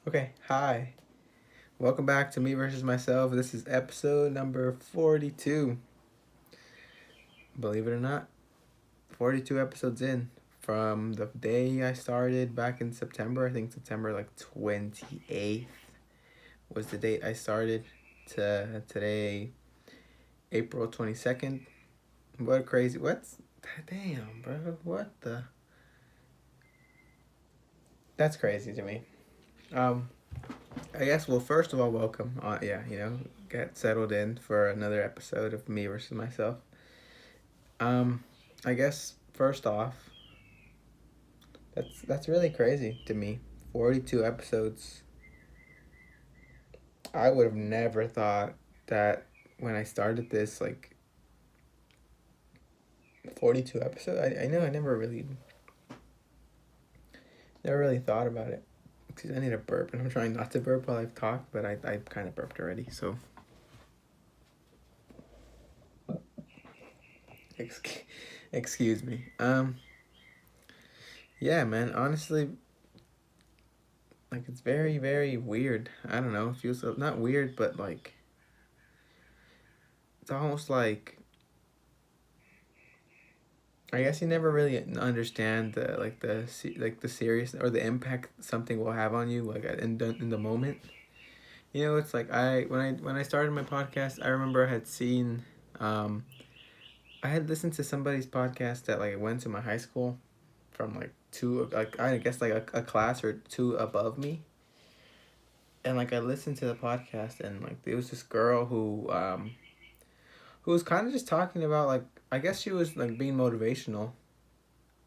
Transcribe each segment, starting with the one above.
Okay, hi. Welcome back to Me versus Myself. This is episode number 42. Believe it or not, 42 episodes in. From the day I started back in September, I think September like 28th was the date I started, to today, April 22nd. What crazy, what's, damn, bro, what the, that's crazy to me. Um, I guess, well, first of all, welcome. Get settled in for another episode of Me versus Myself. Um, I guess first off, that's really crazy to me. 42 episodes. I would have never thought that when I started this, like 42 episodes. I know I never really thought about it. Because I need a burp, and I'm trying not to burp while I've talked, but I kind of burped already. So, excuse, excuse me. Yeah, man. Honestly, like it's very very weird. I don't know. It feels not weird, but like it's almost like I guess you never really understand the serious or the impact something will have on you in the moment. It's like when I started my podcast, I remember I had seen, um, I had listened to somebody's podcast that like went to my high school from like two, like I guess like a class or two above me, and like I listened to the podcast, and like there was this girl who was kind of just talking about, like, I guess she was like being motivational.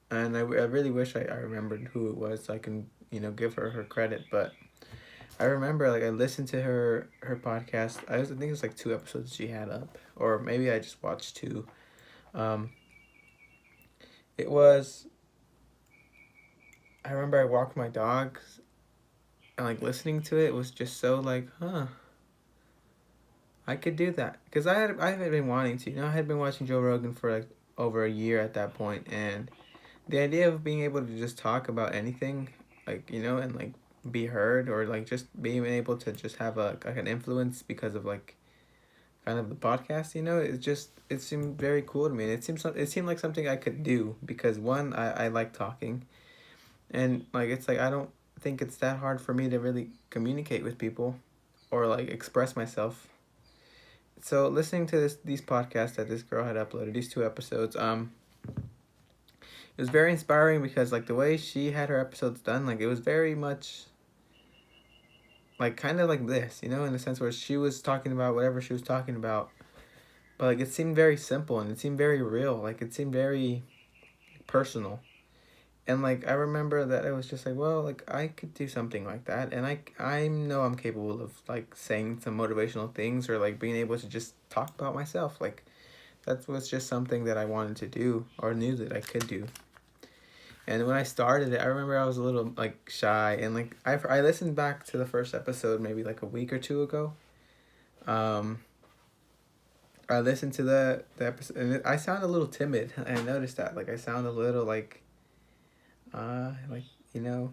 And I really wish I remembered who it was so I can give her credit. But I remember, like, I listened to her podcast. I think it was like two episodes she had up, or maybe I just watched two. um it was, I remember I walked my dogs, and like listening to it was just so like, I could do that, because I had been wanting to. I had been watching Joe Rogan for like over a year at that point, and the idea of being able to just talk about anything, like, and like be heard, or like just being able to just have like an influence because of like kind of the podcast, it seemed very cool to me. And it seemed like something I could do, because one, I like talking, and like it's like I don't think it's that hard for me to really communicate with people or like express myself. So listening to these podcasts that this girl had uploaded, these two episodes, it was very inspiring, because like the way she had her episodes done, like it was very much like kind of like this, in the sense where she was talking about whatever she was talking about, but like it seemed very simple, and it seemed very real, like it seemed very personal. And like I remember that it was just like, well, like I could do something like that, and I know I'm capable of like saying some motivational things, or like being able to just talk about myself. Like that was just something that I wanted to do, or knew that I could do. And when I started it, I remember I was a little like shy, and like I listened back to the first episode maybe like a week or two ago. Um, I listened to the episode, and I sound a little timid. I noticed that, like I sound a little like you know,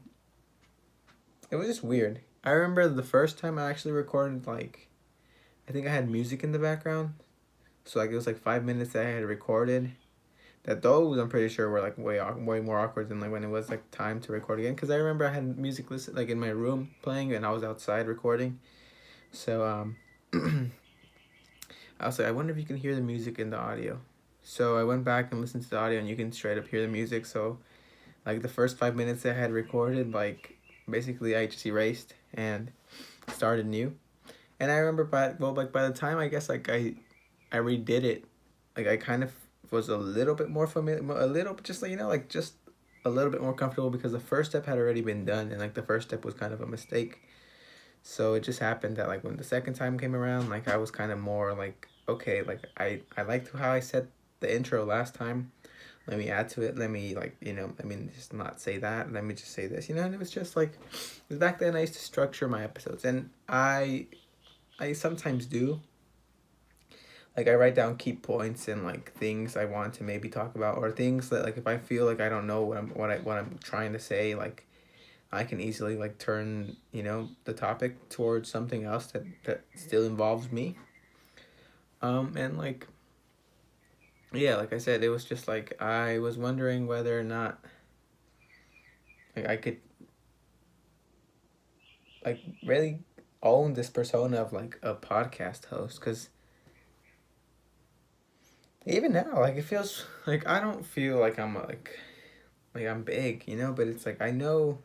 it was just weird. I remember the first time I actually recorded, like I think I had music in the background, so like it was like 5 minutes that I had recorded. That those I'm pretty sure were like way more awkward than like when it was like time to record again. Because I remember I had music listen like in my room playing, and I was outside recording. So I was like, I wonder if you can hear the music in the audio. So I went back and listened to the audio, and you can straight up hear the music. So like the first 5 minutes I had recorded, like basically I just erased and started new. And I remember by the time I guess like I redid it, like I kind of was a little bit more familiar, a little bit, just like like just a little bit more comfortable, because the first step had already been done, and like the first step was kind of a mistake. So it just happened that like when the second time came around, like I was kind of more like, okay, like I liked how I said the intro last time. Let me add to it. Let me like let me just not say that. Let me just say this. And it was just like, 'cause back then I used to structure my episodes, and I sometimes do, like I write down key points and like things I want to maybe talk about, or things that like if I feel like I don't know what I'm trying to say, like I can easily like turn, the topic towards something else that still involves me. And like, yeah, like I said, it was just like I was wondering whether or not like I could like really own this persona of like a podcast host, because even now, like, it feels like I don't feel like I'm like I'm big, but it's like I know,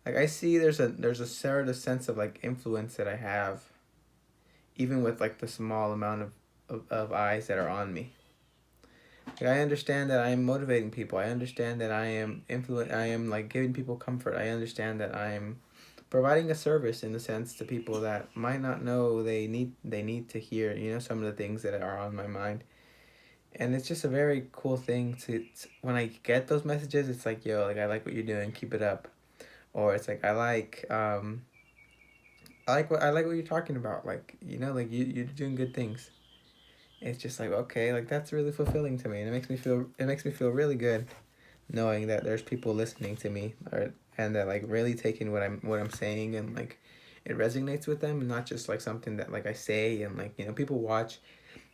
like I see there's a sort of sense of like influence that I have, even with like the small amount of eyes that are on me. Like, I understand that I am motivating people. I understand that I am like giving people comfort. I understand that I am providing a service in a sense to people that might not know they need to hear, some of the things that are on my mind. And it's just a very cool thing when I get those messages. It's like, yo, like, I like what you're doing, keep it up. Or it's like, I like what you're talking about, like, like you're doing good things. It's just like, okay, like, that's really fulfilling to me, and it makes me feel really good knowing that there's people listening to me, and that like really taking what I'm saying, and like it resonates with them, and not just like something that like I say, and like, people watch,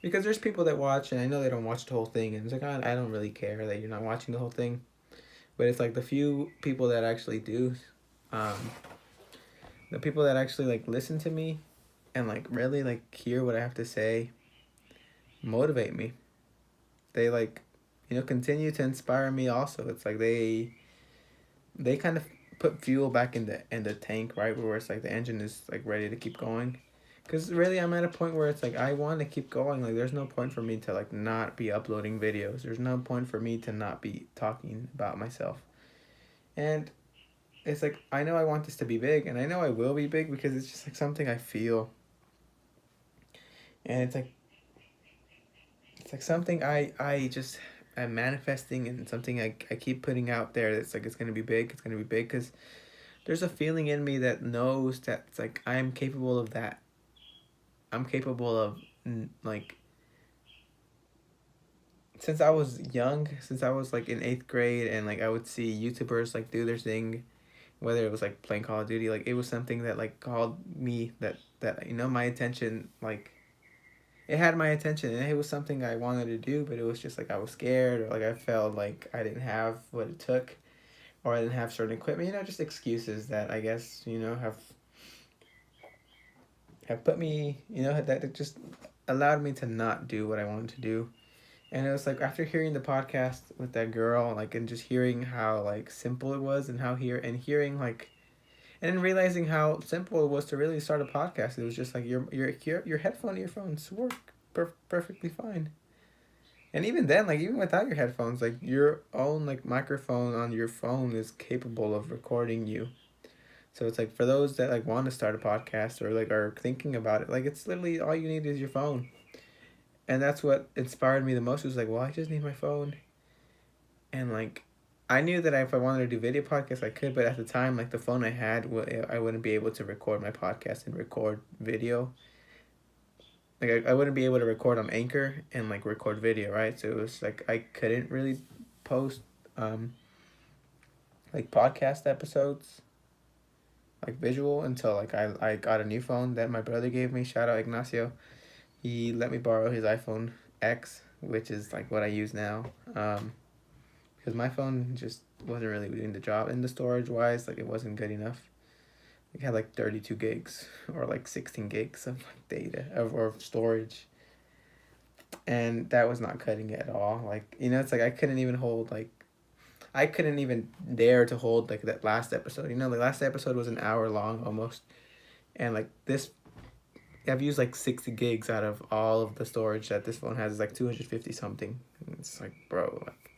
because there's people that watch, and I know they don't watch the whole thing, and it's like, I don't really care that you're not watching the whole thing. But it's like the few people that actually do, um the people that actually like listen to me and like really like hear what I have to say, motivate me. They like, continue to inspire me also. It's like they kind of put fuel back in the tank, right, where it's like the engine is like ready to keep going. Because really, I'm at a point where it's like I want to keep going. Like, there's no point for me to like not be uploading videos. There's no point for me to not be talking about myself. And it's like, I know I want this to be big, and I know I will be big, because it's just like something I feel. And it's like something I just am manifesting, and something I keep putting out there. That's like, it's gonna be big. It's gonna be big, because there's a feeling in me that knows that it's like I'm capable of that. I'm capable of, like, since I was young, since I was like in eighth grade, and like I would see YouTubers like do their thing, whether it was like playing Call of Duty, like it was something that like called me, that my attention, like it had my attention, and it was something I wanted to do, but it was just like I was scared, or like I felt like I didn't have what it took, or I didn't have certain equipment, just excuses that I guess, have put me, that it just allowed me to not do what I wanted to do. And it was like, after hearing the podcast with that girl, like, and just hearing how like simple it was, and hearing like, and then realizing how simple it was to really start a podcast. It was just like your headphone earphones work perfectly fine. And even then, like, even without your headphones, like your own like microphone on your phone is capable of recording you. So it's like, for those that like want to start a podcast, or like are thinking about it, like, it's literally all you need is your phone. And that's what inspired me the most. It was like, well, I just need my phone. And like, I knew that if I wanted to do video podcasts, I could, but at the time, like, the phone I had, I wouldn't be able to record my podcast and record video. Like, I wouldn't be able to record on Anchor and like record video, right? So it was like I couldn't really post, um like, podcast episodes, like visual, until like I got a new phone that my brother gave me. Shout out Ignacio. He let me borrow his iPhone X, which is like what I use now. Because my phone just wasn't really doing the job, and the storage wise, like, it wasn't good enough. It had like 32 gigs or like 16 gigs of like data or storage, and that was not cutting it at all. Like, it's like I couldn't even dare to hold like that last episode. The last episode was an hour long almost, and like this, I've used like 60 gigs out of all of the storage that this phone has. Is like 250 something. And it's like, bro, like,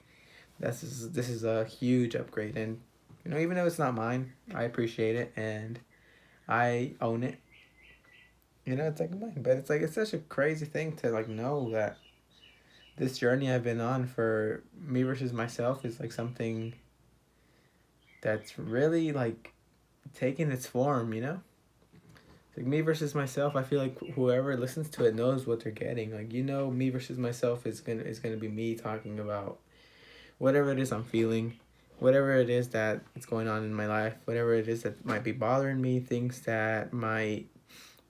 this is a huge upgrade, and even though it's not mine, I appreciate it, and I own it. It's like mine, but it's like, it's such a crazy thing to like know that this journey I've been on for me versus myself is like something that's really like taking its form. Like, me versus myself, I feel like whoever listens to it knows what they're getting. Like, me versus myself is gonna be me talking about whatever it is I'm feeling, whatever it is that is going on in my life, whatever it is that might be bothering me, things that might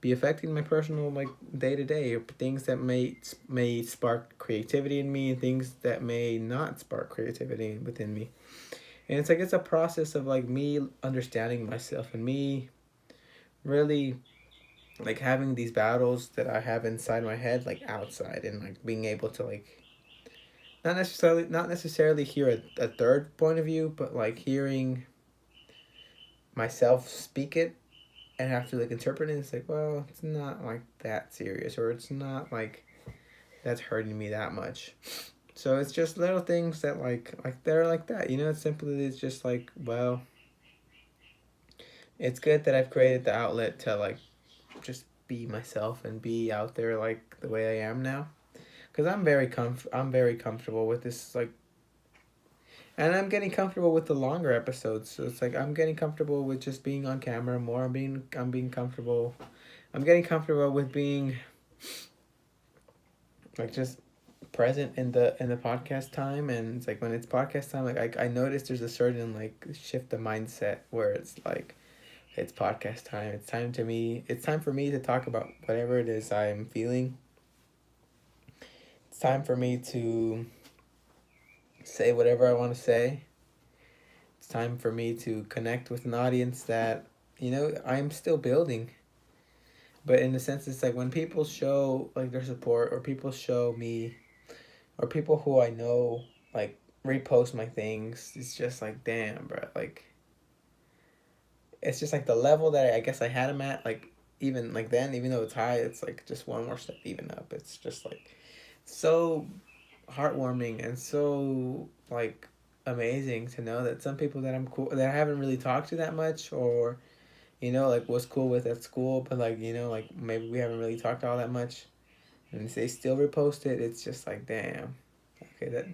be affecting my personal like day to day, or things that may spark creativity in me, and things that may not spark creativity within me. And it's like it's a process of like me understanding myself and me really like having these battles that I have inside my head like outside, and like being able to like not necessarily hear a third point of view, but like hearing myself speak it and have to like interpret it. It's like, well, it's not like that serious, or it's not like that's hurting me that much. So it's just little things that like they're like that, you know. It's simply it's just like, well, it's good that I've created the outlet to like just be myself and be out there like the way I am now. Cause I'm very comfortable with this like, and I'm getting comfortable with the longer episodes. So it's like I'm getting comfortable with just being on camera more. I'm being comfortable. I'm getting comfortable with being like just present in the podcast time. And it's like when it's podcast time, like I noticed there's a certain like shift of mindset where it's like it's podcast time. It's time for me to talk about whatever it is I'm feeling. It's time for me to say whatever I want to say. It's time for me to connect with an audience that, you know, I'm still building. But in the sense, it's like when people show like their support, or people show me, or people who I know like repost my things, it's just like, damn, bro. Like, it's just like the level that I guess I had them at, like, even like then, even though it's high, it's like just one more step even up. It's just like so heartwarming and so like amazing to know that some people that I'm cool that I haven't really talked to that much, or you know like was cool with at school, but like you know like maybe we haven't really talked all that much, and they still repost it. It's just like, damn, okay,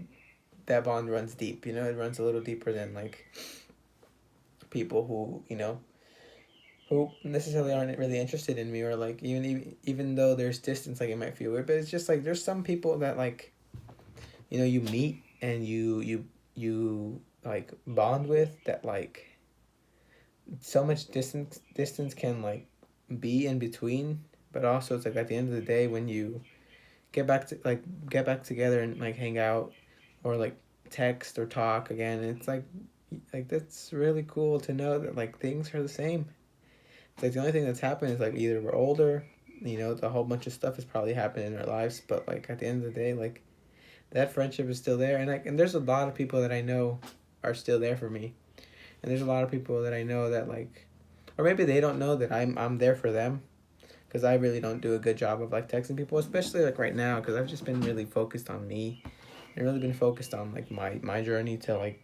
that bond runs deep. You know, it runs a little deeper than like people who you know who necessarily aren't really interested in me, or like even though there's distance, like it might feel weird, but it's just like there's some people that like you know you meet and you like bond with, that like so much distance can like be in between, but also it's like at the end of the day when you get back together and like hang out, or like text or talk again, it's like that's really cool to know that like things are the same. It's like the only thing that's happened is like either we're older, you know, the whole bunch of stuff has probably happened in our lives, but like at the end of the day, like that friendship is still there, and like and there's a lot of people that I know are still there for me, and there's a lot of people that I know that like, or maybe they don't know that I'm there for them, because I really don't do a good job of like texting people, especially like right now, because I've just been really focused on me, and really been focused on like my journey to like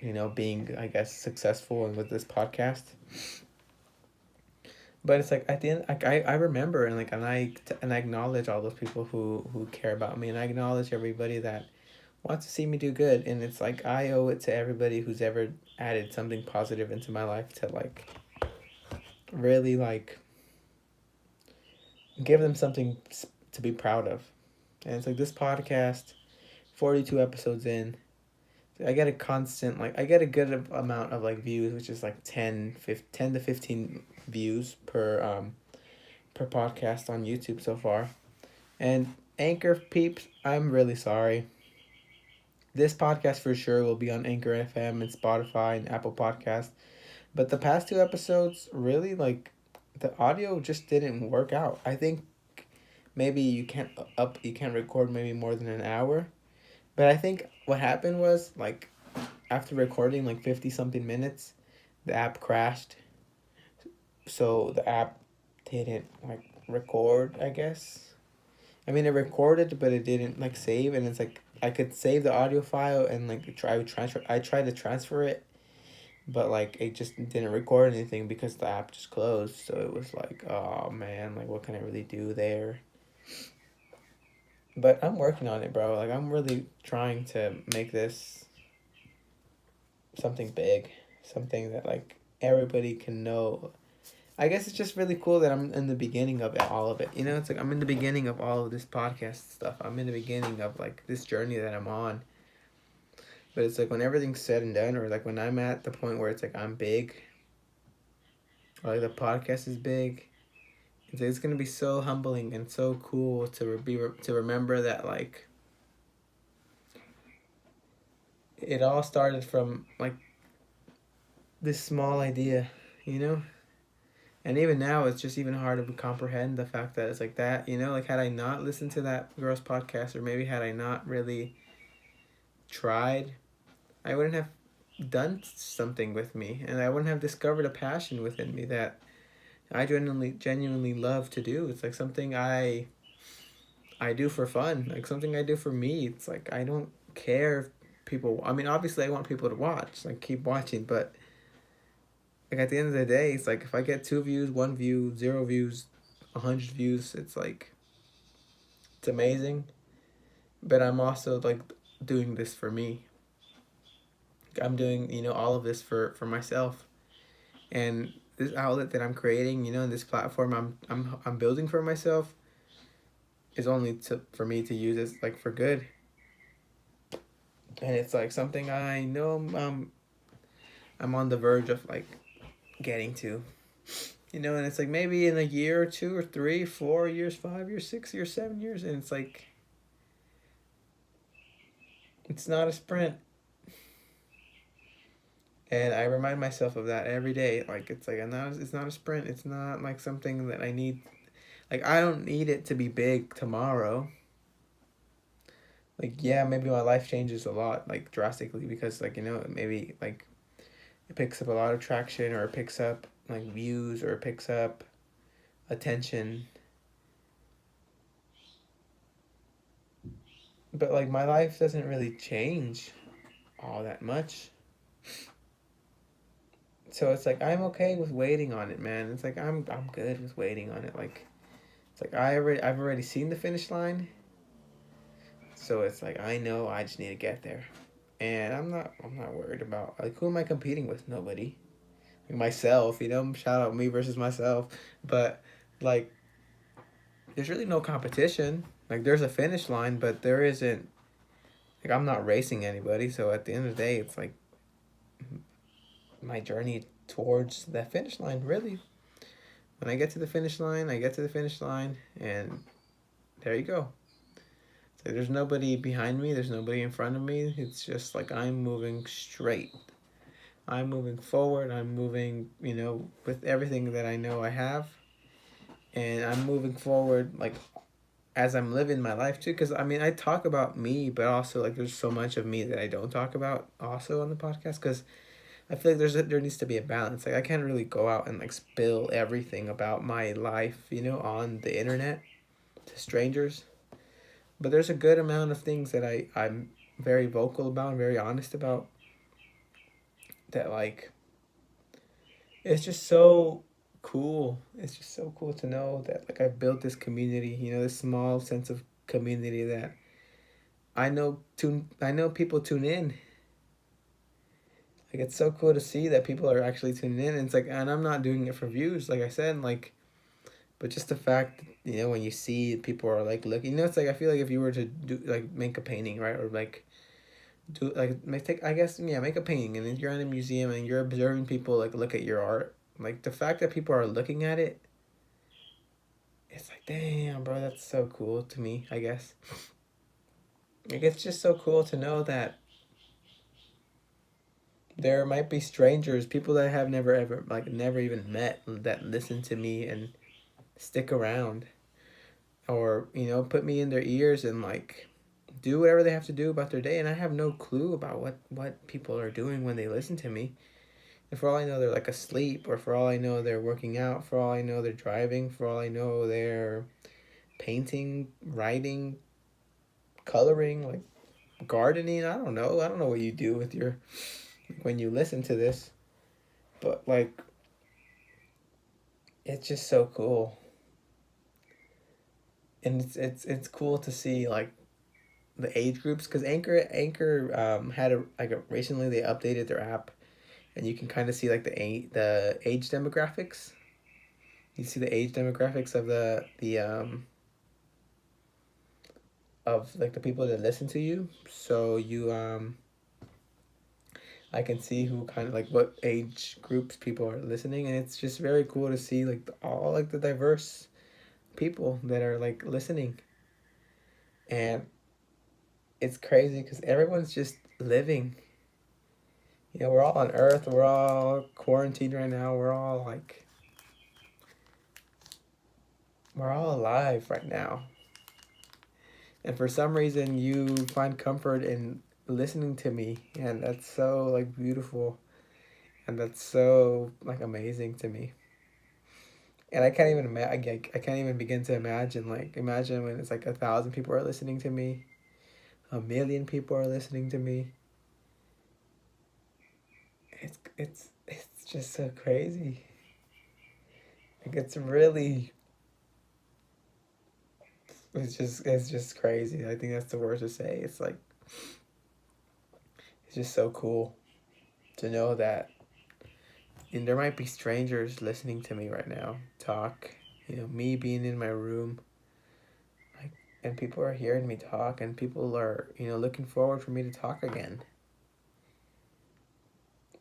you know being I guess successful and with this podcast. But it's like at the end, like I remember and like and I acknowledge all those people who care about me, and I acknowledge everybody that wants to see me do good, and it's like I owe it to everybody who's ever added something positive into my life to like really like give them something to be proud of. And it's like this podcast, 42 episodes in, I get a constant like I get a good amount of like views, which is like 10 to 15 views per podcast on YouTube so far. And Anchor peeps, I'm really sorry. This podcast for sure will be on Anchor FM and Spotify and Apple Podcast. But the past two episodes, really, like, the audio just didn't work out. I think maybe you can't record maybe more than an hour. But I think what happened was, like, after recording, like, 50 something minutes, the app crashed. So the app didn't, like, record, I guess. I mean, it recorded, but it didn't, like, save. And it's like, I could save the audio file and, like, I tried to transfer it, but like it just didn't record anything because the app just closed. So it was like, oh man, like what can I really do there? But I'm working on it, bro. Like I'm really trying to make this something big, something that like everybody can know. I guess it's just really cool that I'm in the beginning of all of it. You know, it's like I'm in the beginning of all of this podcast stuff. I'm in the beginning of like this journey that I'm on. But it's like when everything's said and done, or like when I'm at the point where it's like I'm big, or like the podcast is big, it's gonna be so humbling and so cool to remember that like it all started from like this small idea, you know. And even now, it's just even harder to comprehend the fact that it's like that, you know. Like had I not listened to that girl's podcast, or maybe had I not really tried, I wouldn't have done something with me, and I wouldn't have discovered a passion within me that I genuinely love to do. It's like something I do for fun, like something I do for me. It's like I don't care if people. I mean, obviously, I want people to watch, like keep watching, but like at the end of the day, it's like if I get 2 views, 1 view, 0 views, 100 views, it's like it's amazing. But I'm also like doing this for me. I'm doing all of this for myself, and this outlet that I'm creating, and this platform I'm building for myself is only to for me to use as like for good. And it's like something I know I'm on the verge of like getting to. And it's like maybe in a year or 2 or 3, 4 years, 5 years, 6 years, 7 years, and it's like it's not a sprint. And I remind myself of that every day. Like it's not a sprint. It's not like something that I need. Like I don't need it to be big tomorrow. Like yeah, maybe my life changes a lot, like drastically, because like maybe like it picks up a lot of traction, or it picks up like views, or it picks up attention. But like my life doesn't really change all that much. So it's like I'm okay with waiting on it, man. It's like I'm good with waiting on it. Like it's like I've already seen the finish line. So it's like I know I just need to get there. And I'm not worried about like who am I competing with? Nobody. Like myself, shout out me versus myself. But like there's really no competition. Like there's a finish line, but there isn't like I'm not racing anybody. So at the end of the day, it's like my journey towards that finish line, really. When I get to the finish line, I get to the finish line, and there you go. So there's nobody behind me, there's nobody in front of me. It's just like I'm moving straight. I'm moving forward. I'm moving, with everything that I know I have. And I'm moving forward, like, as I'm living my life too. Because, I mean, I talk about me, but also, like, there's so much of me that I don't talk about also on the podcast. Because I feel like there needs to be a balance. Like, I can't really go out and, like, spill everything about my life, on the internet to strangers. But there's a good amount of things that I'm very vocal about and very honest about that, like, it's just so cool. It's just so cool to know that, like, I've built this community, this small sense of community that I know people tune in. Like, it's so cool to see that people are actually tuning in. And it's like, and I'm not doing it for views, like I said, like, but just the fact, when you see people are like looking, it's like I feel like if you were to do like make a painting, right, or like do like make a painting, and then you're in a museum and you're observing people like look at your art, like the fact that people are looking at it, it's like damn, bro, that's so cool to me, I guess. Like it's just so cool to know that there might be strangers, people that I have never ever like never even met, that listen to me and stick around, or put me in their ears and like do whatever they have to do about their day, and I have no clue about what people are doing when they listen to me. And for all I know, they're like asleep, or for all I know, they're working out, for all I know, they're driving, for all I know, they're painting, writing, coloring, like gardening. I don't know what you do with your when you listen to this, but like it's just so cool. And it's cool to see like the age groups, because Anchor had a like a recently they updated their app, and you can kind of see like the age demographics. You see the age demographics of the of like the people that listen to you. So you I can see who kind of like what age groups people are listening, and it's just very cool to see like all like the diverse people that are like listening. And it's crazy because everyone's just living. We're all on Earth. We're all quarantined right now. We're all alive right now. And for some reason, you find comfort in listening to me, and that's so like beautiful, and that's so like amazing to me. And I can't even I can't even begin to imagine. Like, imagine when it's like 1,000 people are listening to me, 1,000,000 people are listening to me. It's just so crazy. Like, it's just crazy. I think that's the word to say. It's like, it's just so cool to know that, and there might be strangers listening to me right now talk. Me being in my room, like, and people are hearing me talk, and people are looking forward for me to talk again.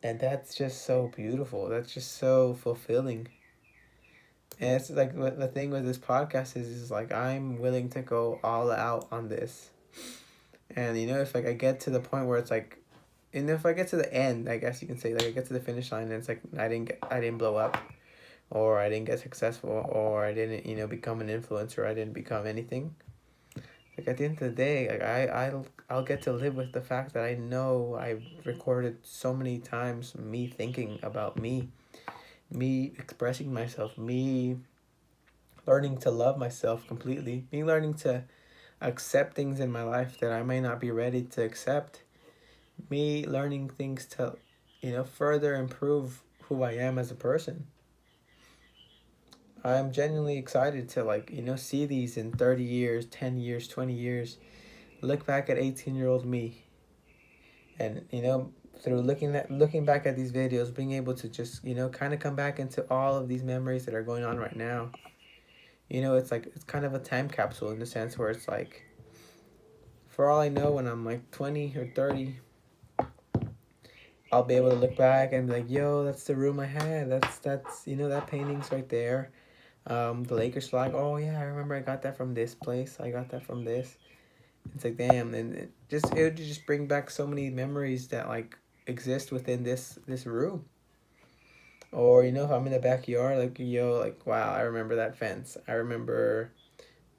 And that's just so beautiful. That's just so fulfilling. And it's like what the thing with this podcast is like I'm willing to go all out on this. And if like I get to the point where it's like, and if I get to the end, I guess you can say, like, I get to the finish line and it's like I didn't blow up, or I didn't get successful, or I didn't become an influencer, I didn't become anything. Like, at the end of the day, like I'll get to live with the fact that I know I've recorded so many times me thinking about me expressing myself, me learning to love myself completely, me learning to accept things in my life that I may not be ready to accept, me learning things to, further improve who I am as a person. I'm genuinely excited to, like, see these in 30 years, 10 years, 20 years, look back at 18-year-old me, and, through looking back at these videos, being able to just, kind of come back into all of these memories that are going on right now. It's like, it's kind of a time capsule in the sense where it's like, for all I know, when I'm like 20 or 30, I'll be able to look back and be like, yo, that's the room I had. That's that painting's right there. The Lakers flag. Oh yeah, I remember I got that from this place. I got that from this. It's like, damn, and it would just bring back so many memories that like exist within this room. Or if I'm in the backyard, like, yo, like, wow, I remember that fence. I remember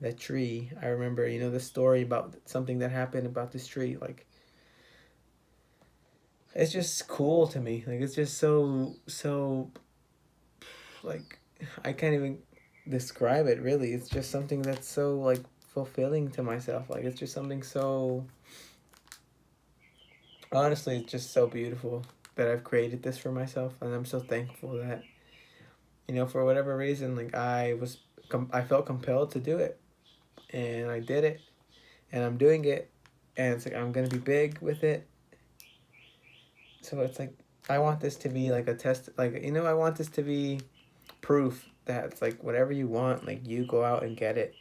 that tree. I remember the story about something that happened about this tree. Like, it's just cool to me. Like, it's just so like, I can't even describe it really. It's just something that's so like fulfilling to myself. Like, it's just something so, honestly, it's just so beautiful that I've created this for myself, and I'm so thankful that for whatever reason, like, I felt compelled to do it, and I did it, and I'm doing it, and it's like I'm gonna be big with it. So it's like, I want this to be like a test, like, I want this to be proof that it's like, whatever you want, like, you go out and get it.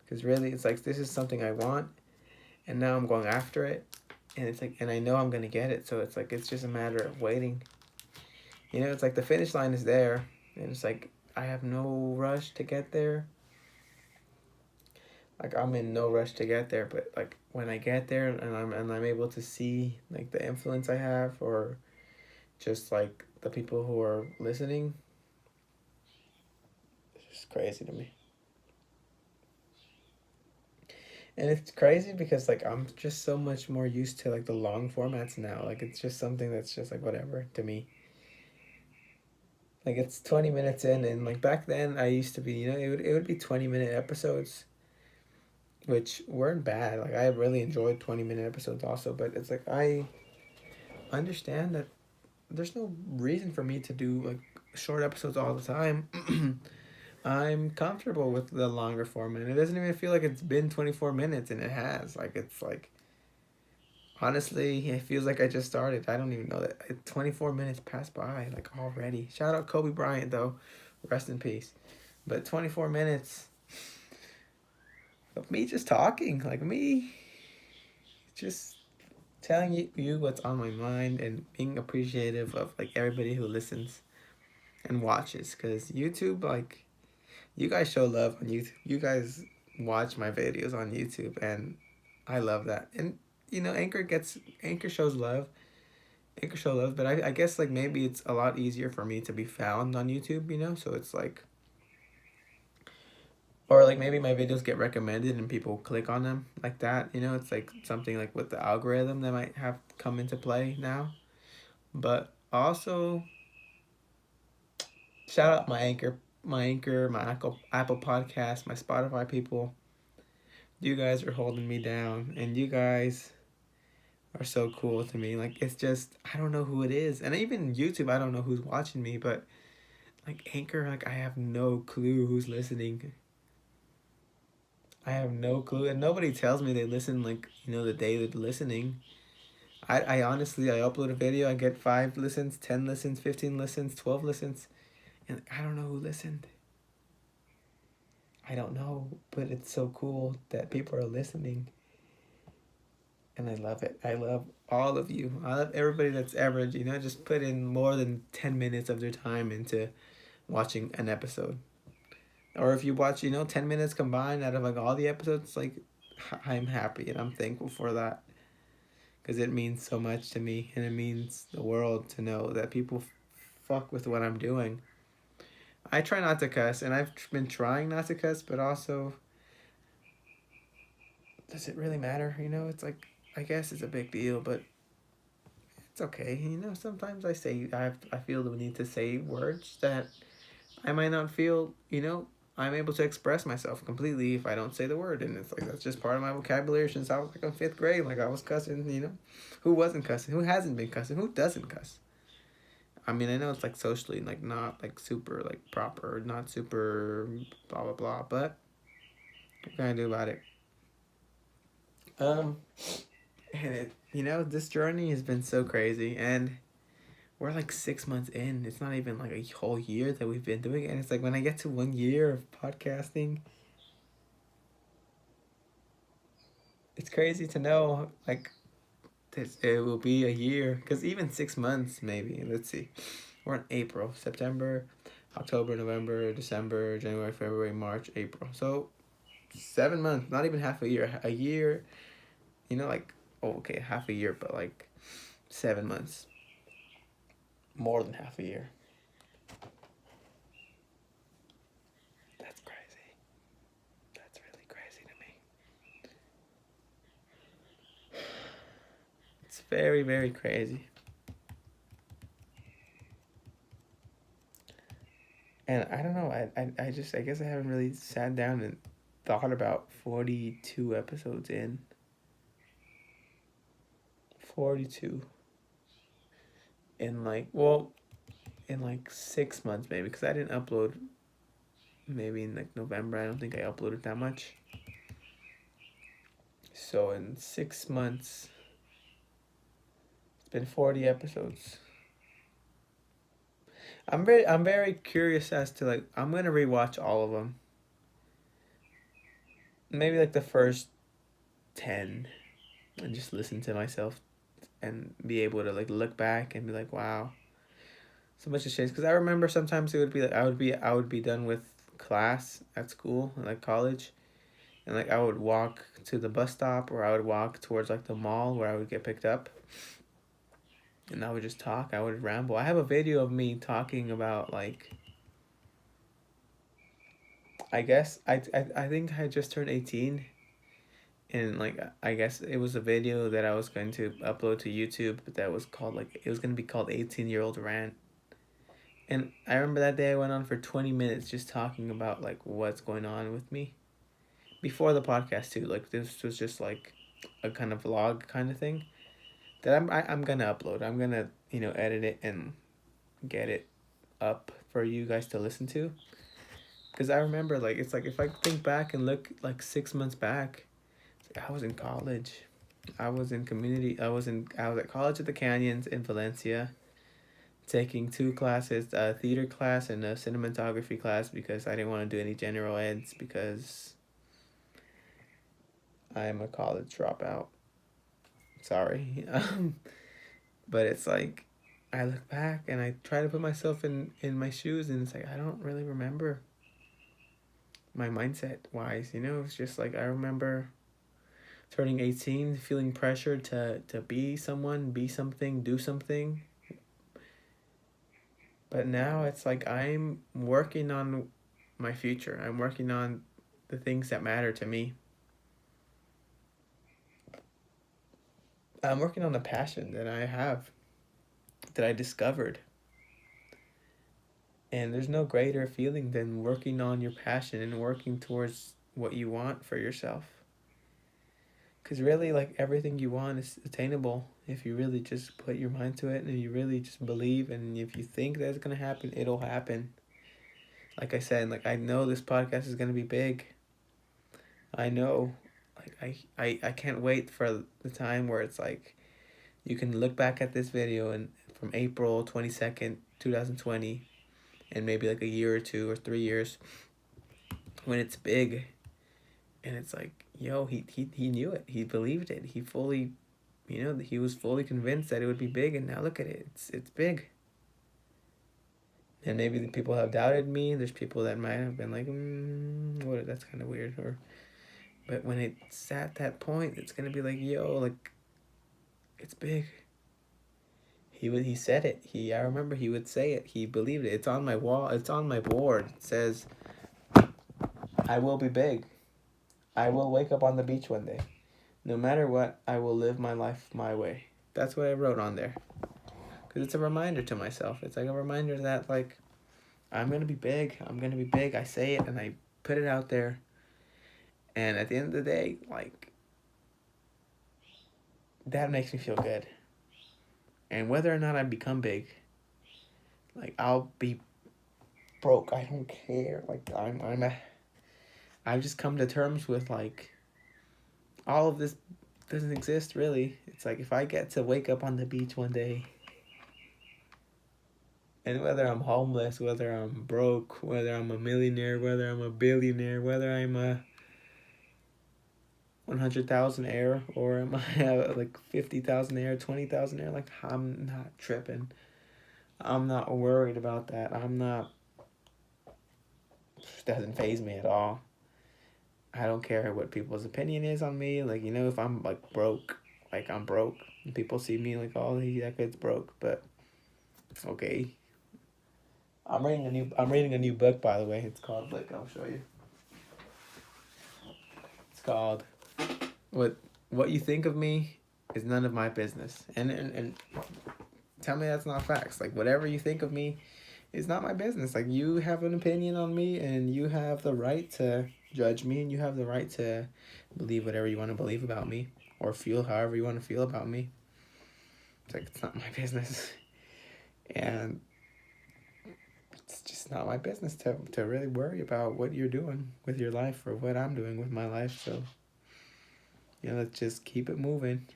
Because really, it's like, this is something I want, and now I'm going after it, and it's like, and I know I'm gonna get it. So it's like, it's just a matter of waiting. It's like the finish line is there, and it's like, I have no rush to get there. Like, I'm in no rush to get there, but like, when I get there, and I'm able to see like the influence I have, or just like the people who are listening, it's just crazy to me. And it's crazy because like I'm just so much more used to like the long formats now. Like, it's just something that's just like whatever to me. Like, it's 20 minutes in, and like back then I used to be, it would be 20-minute episodes, which weren't bad. Like, I really enjoyed 20-minute episodes also, but it's like, I understand that there's no reason for me to do like short episodes all the time. I'm comfortable with the longer format. It doesn't even feel like it's been 24 minutes, and it has. Like, it's like, honestly, it feels like I just started. I don't even know that 24 minutes passed by like already. Shout out Kobe Bryant though, rest in peace. But 24 minutes of me just talking, like me just telling you what's on my mind and being appreciative of like everybody who listens and watches. Cause YouTube, like, you guys show love on YouTube. You guys watch my videos on YouTube, and I love that. And Anchor shows love. Anchor show love, but I guess like maybe it's a lot easier for me to be found on YouTube. So it's like, or like maybe my videos get recommended and people click on them like that. It's like something like with the algorithm that might have come into play now. But also, shout out my Apple Podcast, my Spotify people. You guys are holding me down, and you guys are so cool to me. Like, it's just, I don't know who it is, and even YouTube, I don't know who's watching me, but like Anchor, like, I have no clue who's listening. I have no clue, and nobody tells me they listen, like, the day they're listening. I honestly, I upload a video, I get 5 listens, 10 listens, 15 listens, 12 listens, and I don't know who listened. I don't know, but it's so cool that people are listening, and I love it. I love all of you. I love everybody that's ever, just put in more than 10 minutes of their time into watching an episode. Or if you watch, 10 minutes combined out of like all the episodes, like, I'm happy and I'm thankful for that, because it means so much to me, and it means the world to know that people fuck with what I'm doing. I try not to cuss, and I've been trying not to cuss, but also, does it really matter? It's like, I guess it's a big deal, but it's okay. Sometimes I feel the need to say words that I might not feel, I'm able to express myself completely if I don't say the word. And it's like, that's just part of my vocabulary since I was like in 5th grade. Like, I was cussing. Who wasn't cussing? Who hasn't been cussing? Who doesn't cuss? I mean, I know it's like socially, like, not like super like proper, not super blah blah blah, but what can I do about it? Um, and this journey has been so crazy, and we're like 6 months in. It's not even like a whole year that we've been doing it, and it's like when I get to 1 year of podcasting, it's crazy to know like it will be a year, because even 6 months maybe. Let's see, we're in April, September, October, November, December, January, February, March, April. So 7 months, not even half a year. A year, like, oh, okay, half a year, but like 7 months, more than half a year. That's crazy. That's really crazy to me. It's very, very crazy. And I don't know, I guess I haven't really sat down and thought about 42 episodes in. 42. In like, well, in like 6 months maybe, because I didn't upload maybe in like November. I don't think I uploaded that much. So in 6 months, it's been 40 episodes. I'm very curious as to, like, I'm gonna rewatch all of them. Maybe like the first 10, and just listen to myself and be able to like look back and be like, wow, so much has changed. Because I remember sometimes it would be like I would be done with class at school, like college, and like I would walk to the bus stop, or I would walk towards like the mall where I would get picked up, and I would just talk. I would ramble. I have a video of me talking about, like, I guess I think I just turned 18, and like I guess it was a video that I was going to upload to YouTube, but that was called, like, it was going to be called 18-year-old rant. And I remember that day I went on for 20 minutes just talking about like what's going on with me before the podcast too. Like, this was just like a kind of vlog kind of thing that I'm going to upload. I'm going to, edit it and get it up for you guys to listen to. Cuz I remember, like, it's like if I think back and look like 6 months back, I was in college. I was in community. I was at college at the Canyons in Valencia, taking 2 classes, a theater class and a cinematography class, because I didn't want to do any general eds because I'm a college dropout. Sorry. But it's like, I look back and I try to put myself in my shoes, and it's like, I don't really remember my mindset wise. It's just like, I remember turning 18, feeling pressured to be someone, be something, do something. But now it's like, I'm working on my future. I'm working on the things that matter to me. I'm working on a passion that I have, that I discovered. And there's no greater feeling than working on your passion and working towards what you want for yourself. Because really, like, everything you want is attainable if you really just put your mind to it and you really just believe. And if you think that's going to happen, it'll happen. Like I said, like, I know this podcast is going to be big. I know. Like, I can't wait for the time where it's like, you can look back at this video and from April 22nd, 2020, and maybe like a year or 2 or 3 years, when it's big, and it's like, yo, he knew it, he believed it, he fully, he was fully convinced that it would be big, and now look at it, it's big. And maybe the people have doubted me. There's people that might have been like, what, that's kind of weird, but when it's at that point, it's gonna be like, yo, like, it's big. He said it. I remember he would say it. He believed it. It's on my wall. It's on my board. It says, I will be big. I will wake up on the beach one day. No matter what, I will live my life my way. That's what I wrote on there. Because it's a reminder to myself. It's like a reminder that, like, I'm going to be big. I'm going to be big. I say it and I put it out there. And at the end of the day, like, that makes me feel good. And whether or not I become big, like, I'll be broke. I don't care. Like, I've just come to terms with, like, all of this doesn't exist, really. It's like, if I get to wake up on the beach one day, and whether I'm homeless, whether I'm broke, whether I'm a millionaire, whether I'm a billionaire, whether I'm a 100,000 air, or am I like 50,000 air, 20,000 air, like, I'm not tripping. I'm not worried about that. Doesn't faze me at all. I don't care what people's opinion is on me. Like, if I'm, like, broke, like, I'm broke, and people see me like, oh, that kid's broke, but okay. I'm reading a new book, by the way. It's called, like, I'll show you. It's called What You Think of Me Is None of My Business. And tell me that's not facts. Like, whatever you think of me is not my business. Like, you have an opinion on me, and you have the right to judge me, and you have the right to believe whatever you want to believe about me, or feel however you want to feel about me. It's like, it's not my business. And it's just not my business to really worry about what you're doing with your life or what I'm doing with my life. So, let's just keep it moving.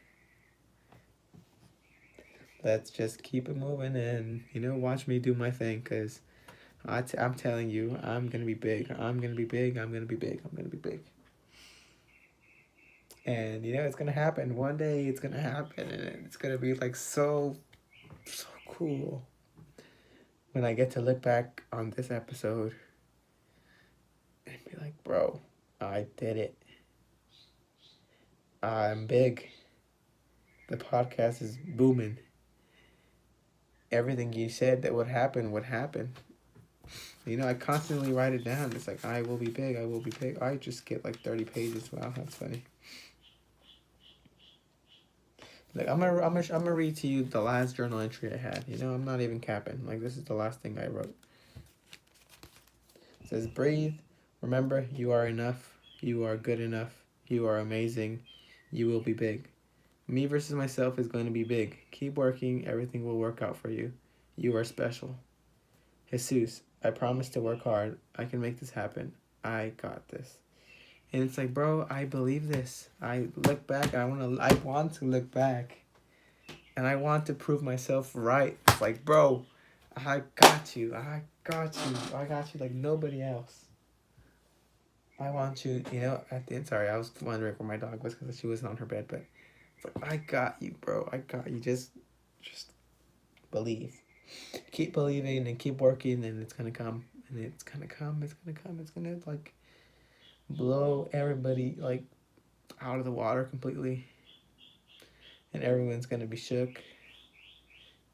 Let's just keep it moving and, watch me do my thing, because I'm telling you, I'm going to be big. I'm going to be big. I'm going to be big. I'm going to be big. And, it's going to happen. One day it's going to happen, and it's going to be, like, so cool when I get to look back on this episode and be like, bro, I did it. I'm big. The podcast is booming. Everything you said that would happen would happen. I constantly write it down. It's like, I will be big. I will be big. I just get like 30 pages. Wow, that's funny. Like, I'm gonna read to you the last journal entry I had. I'm not even capping. Like, this is the last thing I wrote. It says, breathe. Remember, you are enough. You are good enough. You are amazing. You will be big. Me versus myself is going to be big. Keep working. Everything will work out for you. You are special. Jesus, I promise to work hard. I can make this happen. I got this. And it's like, bro, I believe this. I look back. I want to look back. And I want to prove myself right. It's like, bro, I got you. I got you. I got you like nobody else. I want you, at the end. Sorry, I was wondering where my dog was because she wasn't on her bed. But It's like, I got you, bro. I got you. Just believe. Keep believing and keep working, and it's gonna come. And it's gonna come. It's gonna come. It's gonna like blow everybody like out of the water completely, and everyone's gonna be shook.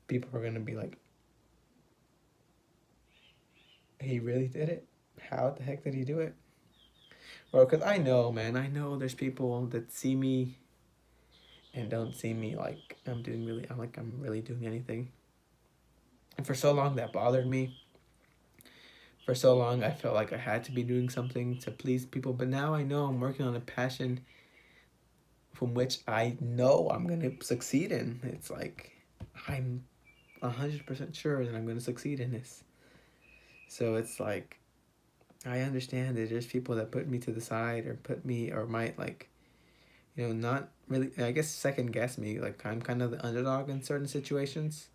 People are gonna be like, he really did it. How the heck did he do it? Well, because I know, man, I know there's people that see me and don't see me like I'm really doing anything. And for so long that bothered me. For so long I felt like I had to be doing something to please people, but now I know I'm working on a passion from which I know I'm gonna succeed in. It's like I'm 100% sure that I'm gonna succeed in this. So it's like I understand that there's people that put me to the side or put me or might like, not really, I guess, second guess me. Like I'm kind of the underdog in certain situations.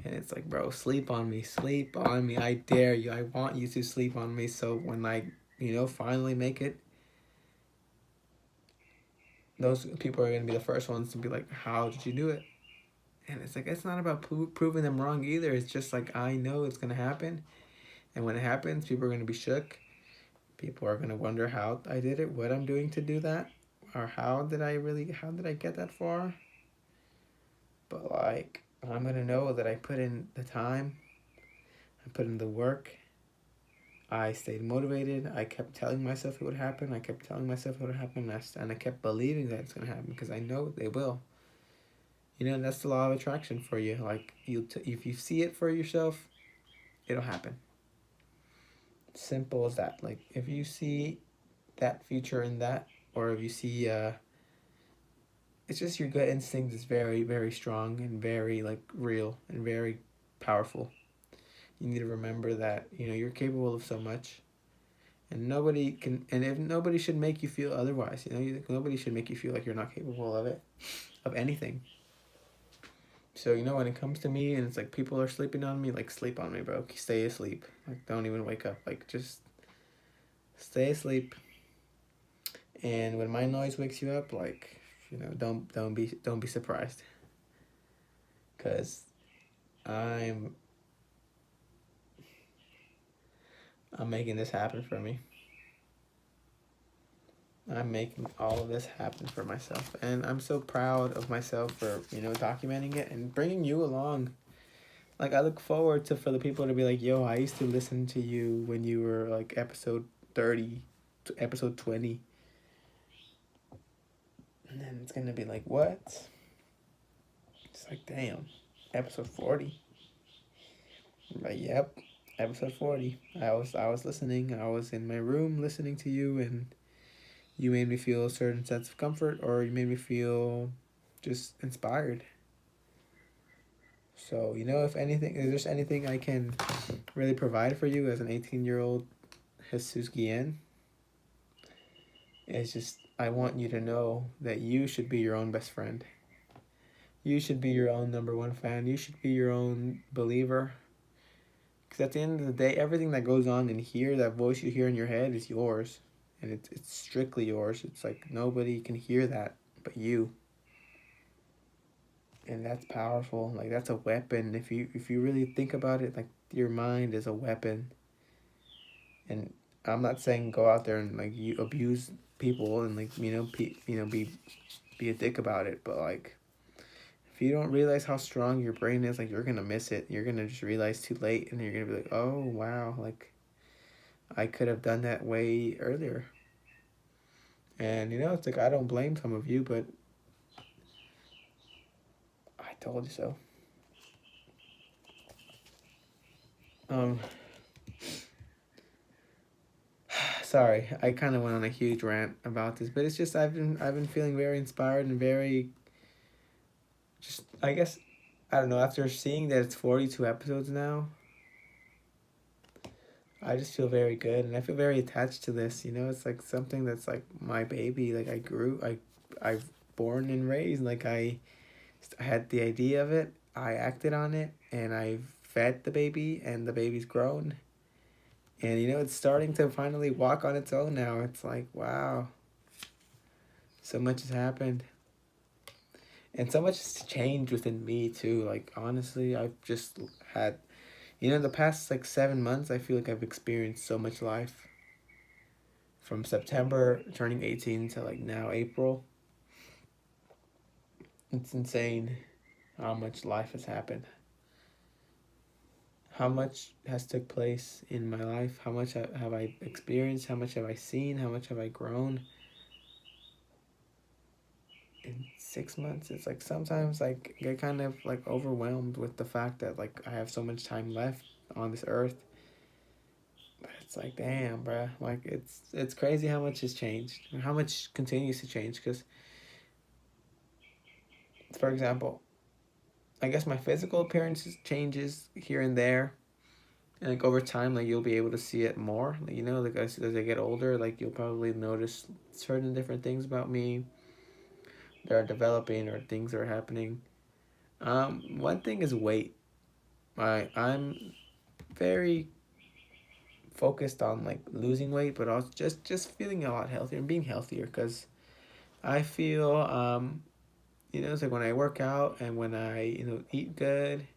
And it's like, bro, sleep on me. Sleep on me. I dare you. I want you to sleep on me. So when I, finally make it, those people are going to be the first ones to be like, how did you do it? And it's like, it's not about proving them wrong either. It's just like, I know it's going to happen. And when it happens, people are going to be shook. People are going to wonder how I did it, what I'm doing to do that, or how did I get that far? But like, I'm going to know that I put in the time, I put in the work, I stayed motivated. I kept telling myself it would happen. I kept telling myself it would happen. And I kept believing that it's going to happen because I know they will. And that's the law of attraction for you. Like, if you see it for yourself, it'll happen. Simple as that. Like, if you see that future in that, or if you see, it's just your gut instinct is very, very strong and very, like, real and very powerful. You need to remember that, you're capable of so much. And if nobody should make you feel otherwise, nobody should make you feel like you're not capable of it, of anything. So, when it comes to me and it's like people are sleeping on me, like, sleep on me, bro. Stay asleep. Like, don't even wake up. Like, just stay asleep. And when my noise wakes you up, like, don't be surprised. Cause I'm making this happen for me. I'm making all of this happen for myself. And I'm so proud of myself for, documenting it and bringing you along. Like, I look forward for the people to be like, yo, I used to listen to you when you were, like, episode 30 to episode 20. And then it's going to be like, what? It's like, damn, episode 40. I'm like, yep, episode 40. I was listening. I was in my room listening to you, and you made me feel a certain sense of comfort, or you made me feel just inspired. So, if there's anything I can really provide for you as an 18-year-old Jesus Guillen, it's just, I want you to know that you should be your own best friend. You should be your own number one fan. You should be your own believer. Because at the end of the day, everything that goes on in here, that voice you hear in your head is yours. And it's strictly yours. It's like nobody can hear that but you. And that's powerful. Like, that's a weapon. If you really think about it, like, your mind is a weapon. And I'm not saying go out there and, like, you abuse people and, like, be a dick about it, but, like, if you don't realize how strong your brain is, like, you're gonna miss it. You're gonna just realize too late, and you're gonna be like, oh wow, like, I could have done that way earlier. And it's like, I don't blame some of you, but I told you so. Sorry, I kind of went on a huge rant about this, but it's just I've been feeling very inspired and very, just, I guess, I don't know, after seeing that it's 42 episodes now, I just feel very good, and I feel very attached to this. It's like something that's like my baby. Like, I've born and raised. Like, I had the idea of it, I acted on it, and I've fed the baby, and the baby's grown. And it's starting to finally walk on its own now. It's like, wow, so much has happened. And so much has changed within me too. Like honestly, I've just had, the past like 7 months, I feel like I've experienced so much life. From September turning 18 to like now April, it's insane how much life has happened. How much has took place in my life? How much have I experienced? How much have I seen? How much have I grown in 6 months? It's like sometimes like get kind of like overwhelmed with the fact that like I have so much time left on this earth. But it's like damn, bruh. Like it's crazy how much has changed and how much continues to change. Because for example, I guess my physical appearance changes here and there, and like over time, like you'll be able to see it more. Like, like as I get older, like you'll probably notice certain different things about me that are developing or things that are happening. One thing is weight. I'm very focused on like losing weight, but also just feeling a lot healthier and being healthier. Because I feel it's like when I work out and when I eat good,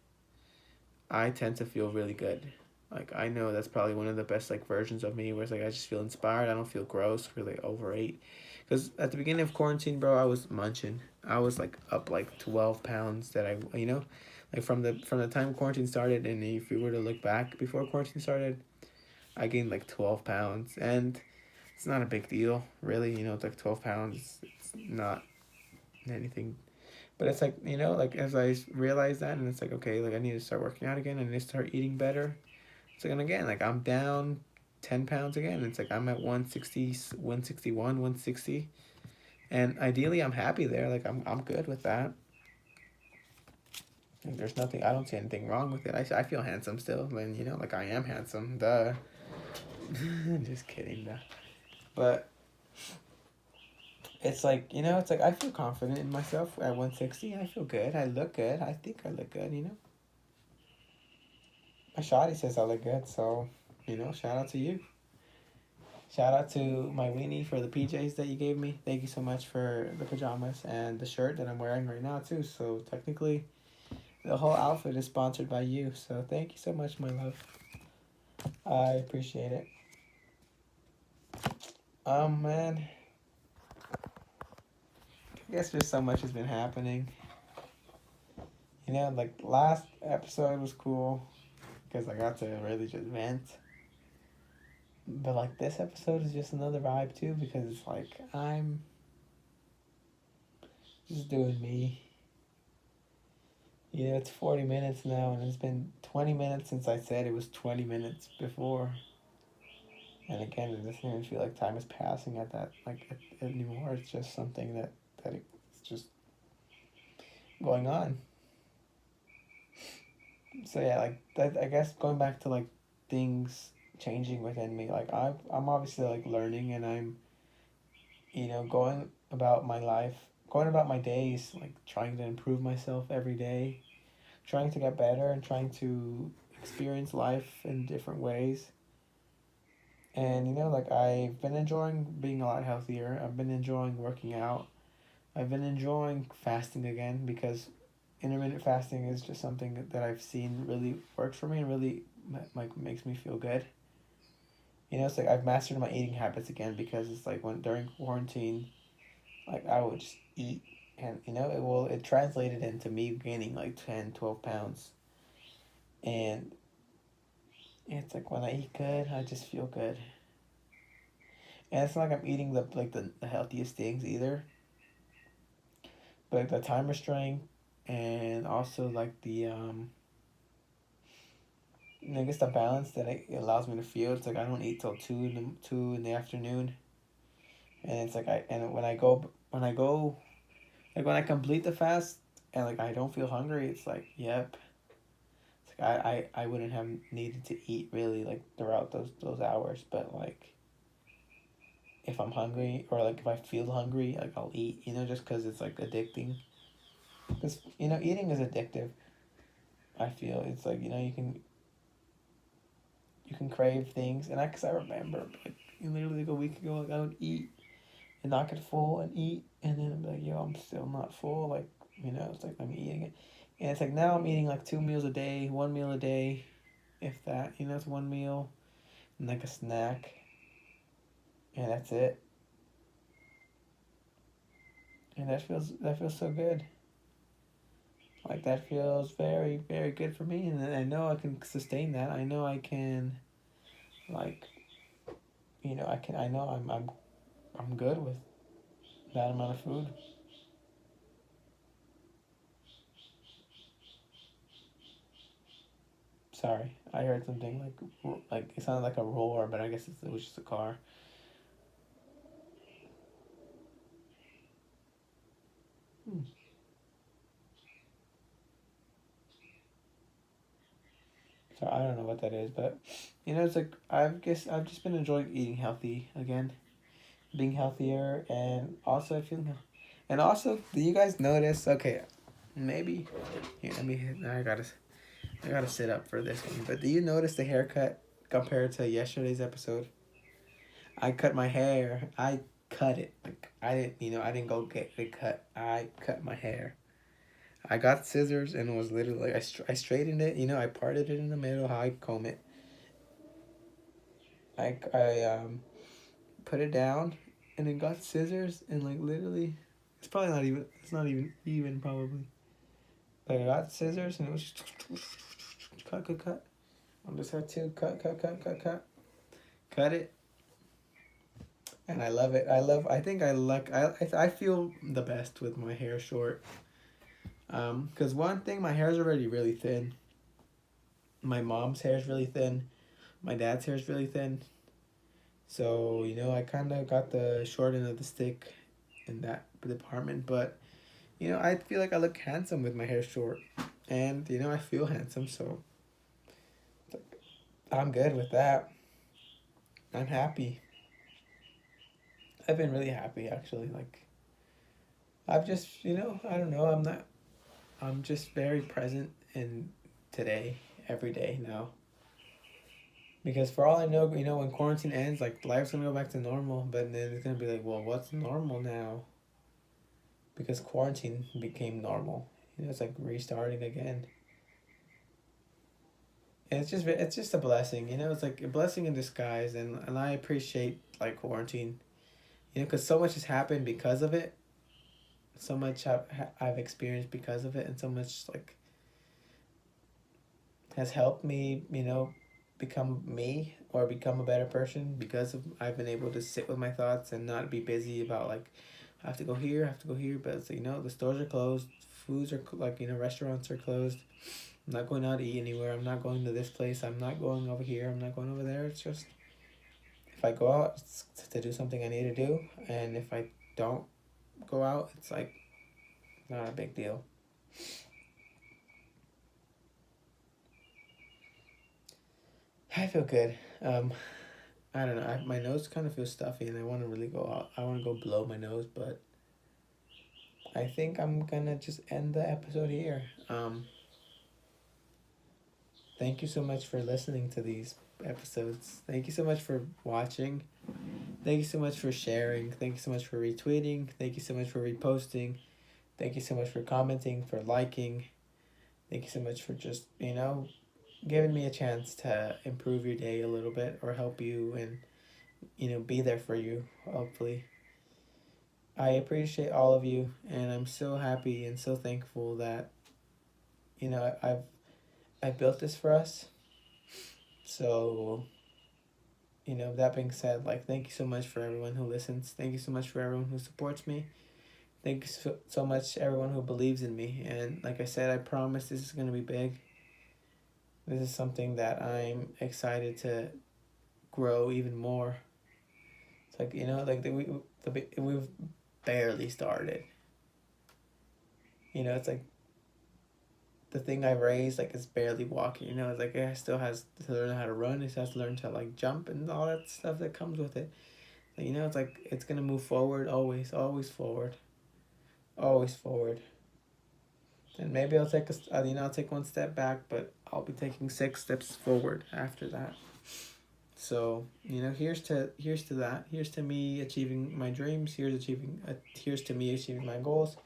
I tend to feel really good. Like I know that's probably one of the best like versions of me, where it's like I just feel inspired. I don't feel gross, really overweight. Because at the beginning of quarantine, bro, I was munching. I was like up like 12 pounds that like from the time quarantine started, and if you were to look back before quarantine started, I gained like 12 pounds, and it's not a big deal, really. It's like 12 pounds. It's not anything, but it's like like as I realized that, and it's like okay, like I need to start working out again. I need to start eating better. So and again, like I'm down 10 pounds again. It's like I'm at 160, 161, 160. And ideally I'm happy there. Like I'm good with that. Like, there's nothing, I don't see anything wrong with it. I feel handsome still. And like I am handsome. Duh. Just kidding, duh. But it's like, it's like I feel confident in myself at 160. I feel good. I look good. I think I look good. My shawty says I look good, so shout out to you. Shout out to my weenie for the PJs that you gave me. Thank you so much for the pajamas and the shirt that I'm wearing right now too. So technically, the whole outfit is sponsored by you. So thank you so much, my love. I appreciate it. Man, I guess just so much has been happening. Like last episode was cool because I got to really just vent. But like this episode is just another vibe too, because it's like I'm just doing me. It's 40 minutes now, and it's been 20 minutes since I said it was 20 minutes before. And again, it doesn't even feel like time is passing at that anymore. It's just something that it's just going on. So yeah, like that. I guess going back to like things changing within me. Like I'm obviously like learning, and I'm going about my life, going about my days, like trying to improve myself every day, trying to get better, and trying to experience life in different ways. And like I've been enjoying being a lot healthier. I've been enjoying working out. I've been enjoying fasting again, because intermittent fasting is just something that I've seen really works for me and really like makes me feel good. It's like I've mastered my eating habits again, because it's like when during quarantine, like I would just eat, and it translated into me gaining like 10, 12 pounds. And it's like when I eat good, I just feel good. And it's not like I'm eating the healthiest things either. But like the time restraint, and also like the I guess the balance that it allows me to feel. It's like I don't eat till 2 in the afternoon. And it's like when I go like when I complete the fast and like I don't feel hungry, it's like yep. It's like I wouldn't have needed to eat really like throughout those hours, but like if I'm hungry, or like if I feel hungry, like I'll eat, just because it's like addicting. Because eating is addictive. I feel it's like you can crave things, and I remember like literally like a week ago, like I would eat and not get full and eat, and then I'd be like, yo, I'm still not full. Like You know, it's like I'm eating it. And it's like now I'm eating like 2 meals a day, 1 meal a day, if that. You know, it's 1 meal and like a snack, and that's it. And that feels so good. Like that feels very very good for me, and I know I can sustain that. I know I can, like, I know I'm good with that amount of food. Sorry, I heard something like it sounded like a roar, but I guess it was just a car. Hmm. So I don't know what that is, but it's like I've just been enjoying eating healthy again, being healthier, and also feeling. And also, do you guys notice? Okay, maybe. Here, let me. I gotta sit up for this one. But do you notice the haircut compared to yesterday's episode? I cut my hair. I cut it. Like I didn't go get it cut. I cut my hair. I got scissors and it was literally like I straightened it. I parted it in the middle. How I comb it. I put it down, and then got scissors and like literally, it's probably not even. It's not even probably. Like I got scissors and it was just cut. On this side too. Cut it. And I love it. I think I like. I feel the best with my hair short. Cause one thing, my hair is already really thin. My mom's hair is really thin. My dad's hair is really thin. So I kind of got the short end of the stick in that department. But I feel like I look handsome with my hair short, and I feel handsome. So I'm good with that. I'm happy. I've been really happy actually. Like I've just I don't know. I'm just very present in today, every day now. Because for all I know, when quarantine ends, like life's gonna go back to normal. But then it's gonna be like, well, what's normal now? Because quarantine became normal. It's like restarting again. And it's just a blessing. It's like a blessing in disguise, and I appreciate like quarantine. Because so much has happened because of it. So much I've experienced because of it, and so much like has helped me, become me or become a better person because of I've been able to sit with my thoughts and not be busy about like I have to go here, I have to go here. But it's like, the stores are closed, foods are like restaurants are closed. I'm not going out to eat anywhere. I'm not going to this place. I'm not going over here. I'm not going over there. It's just if I go out, it's to do something I need to do, and if I don't go out, it's like not a big deal. I feel good. I don't know. My nose kind of feels stuffy, and I want to really go out. I want to go blow my nose, but I think I'm gonna just end the episode here. Thank you so much for listening to these episodes. Thank you so much for watching. Thank you so much for sharing. Thank you so much for retweeting. Thank you so much for reposting. Thank you so much for commenting, for liking. Thank you so much for just, giving me a chance to improve your day a little bit or help you and, be there for you, hopefully. I appreciate all of you, and I'm so happy and so thankful that, I've built this for us. So, that being said, like, thank you so much for everyone who listens. Thank you so much for everyone who supports me. Thank you so much everyone who believes in me. And like I said, I promise this is going to be big. This is something that I'm excited to grow even more. It's like, like we've barely started. It's like the thing I raised, like, it's barely walking. It's like it still has to learn how to run. It has to learn to like jump and all that stuff that comes with it. It's like it's gonna move forward always, always forward, always forward. And maybe I'll take one step back, but I'll be taking 6 steps forward after that. So here's to that. Here's to me achieving my dreams. Here's to me achieving my goals.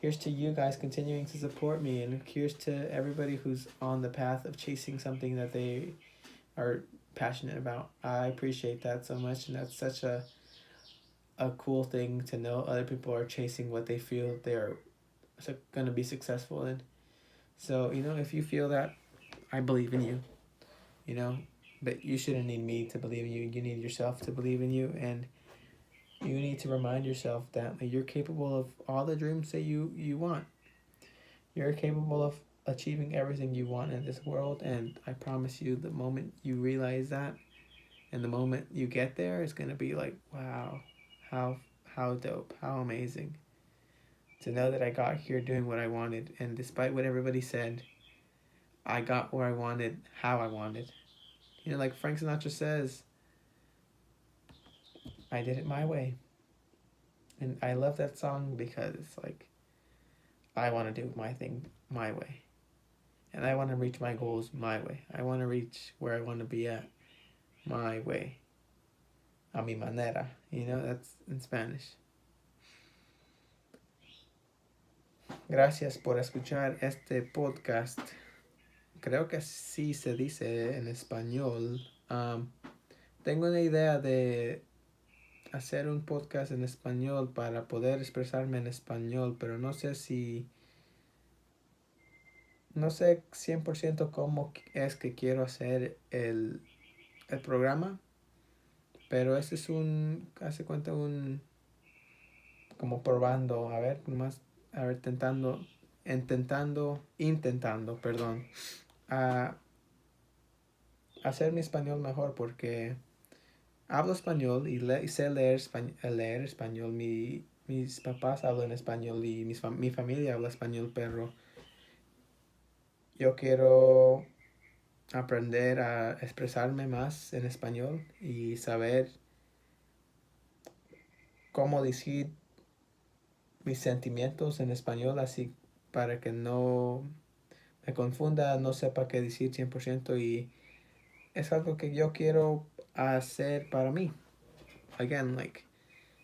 here's to you guys continuing to support me, and here's to everybody who's on the path of chasing something that they are passionate about. I appreciate that so much, and that's such a cool thing to know other people are chasing what they feel they're going to be successful in. So, if you feel that, I believe in you, you know, but you shouldn't need me to believe in you. You need yourself to believe in you, and you need to remind yourself that you're capable of all the dreams that you want. You're capable of achieving everything you want in this world, and I promise you, the moment you realize that, and the moment you get there, it's gonna be like, wow, how how dope, how amazing to know that I got here doing what I wanted, and despite what everybody said, I got where I wanted, how I wanted. Like Frank Sinatra says, I did it my way, and I love that song because it's like I want to do my thing my way, and I want to reach my goals my way. I want to reach where I want to be at my way, a mi manera. That's in Spanish. Gracias por escuchar este podcast. Creo que sí se dice en español. Tengo una idea de hacer un podcast en español para poder expresarme en español, pero no sé 100% cómo es que quiero hacer el programa, pero este es hace cuenta como probando, a ver, nomás, a ver, intentando, perdón, a hacer mi español mejor porque hablo español y sé leer español. Mis papás hablan español y mi familia habla español, pero yo quiero aprender a expresarme más en español y saber cómo decir mis sentimientos en español, así para que no me confunda, no sepa qué decir 100% y es algo que yo quiero hacer para mí. Again, like,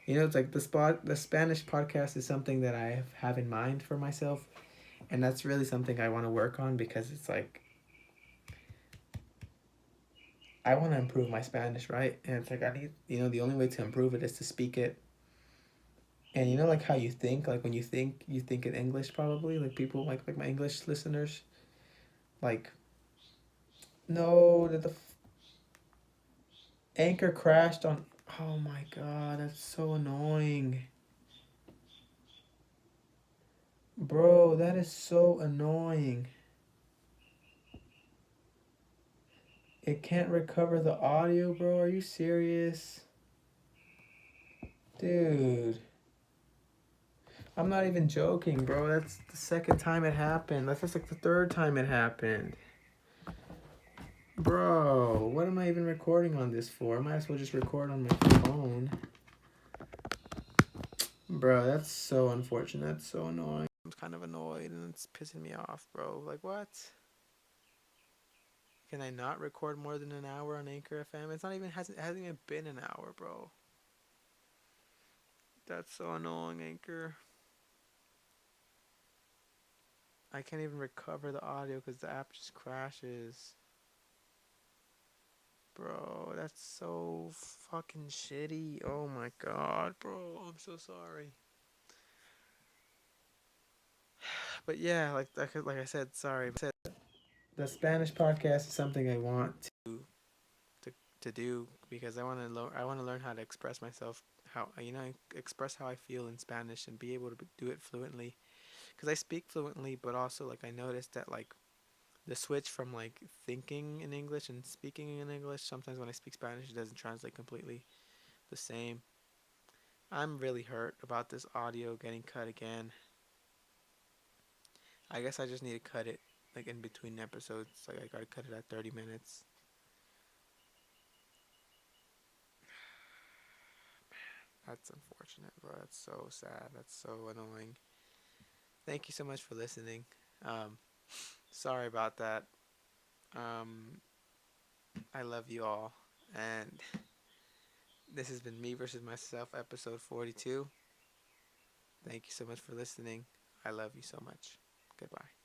it's like the Spanish podcast is something that I have in mind for myself, and that's really something I want to work on because it's like I want to improve my Spanish, right? And it's like I need, the only way to improve it is to speak it. And like how you think, like when you think in English probably, like people like my English listeners, like, no, that the anchor crashed on. Oh my god, that's so annoying. Bro, that is so annoying. It can't recover the audio, bro. Are you serious? Dude. I'm not even joking, bro. That's the second time it happened. That's just like the third time it happened. Bro, what am I even recording on this for? I might as well just record on my phone. Bro, that's so unfortunate. That's so annoying. I'm kind of annoyed and it's pissing me off, bro. Like, what? Can I not record more than an hour on Anchor FM? Hasn't even been an hour, bro. That's so annoying, Anchor. I can't even recover the audio because the app just crashes. Bro, that's so fucking shitty. Oh my god, bro. I'm so sorry. But yeah, like I said, sorry. The Spanish podcast is something I want to to do because I want to learn how to express myself, how express how I feel in Spanish and be able to do it fluently. Because I speak fluently, but also like I noticed that like the switch from like thinking in English and speaking in English, sometimes when I speak Spanish it doesn't translate completely the same. I'm really hurt about this audio getting cut again. I guess I just need to cut it like in between episodes. Like I gotta cut it at 30 minutes. That's unfortunate, bro. That's so sad. That's so annoying. Thank you so much for listening. Um, Sorry about that. Um, I love you all. And this has been Me versus Myself, episode 42. Thank you so much for listening. I love you so much. Goodbye.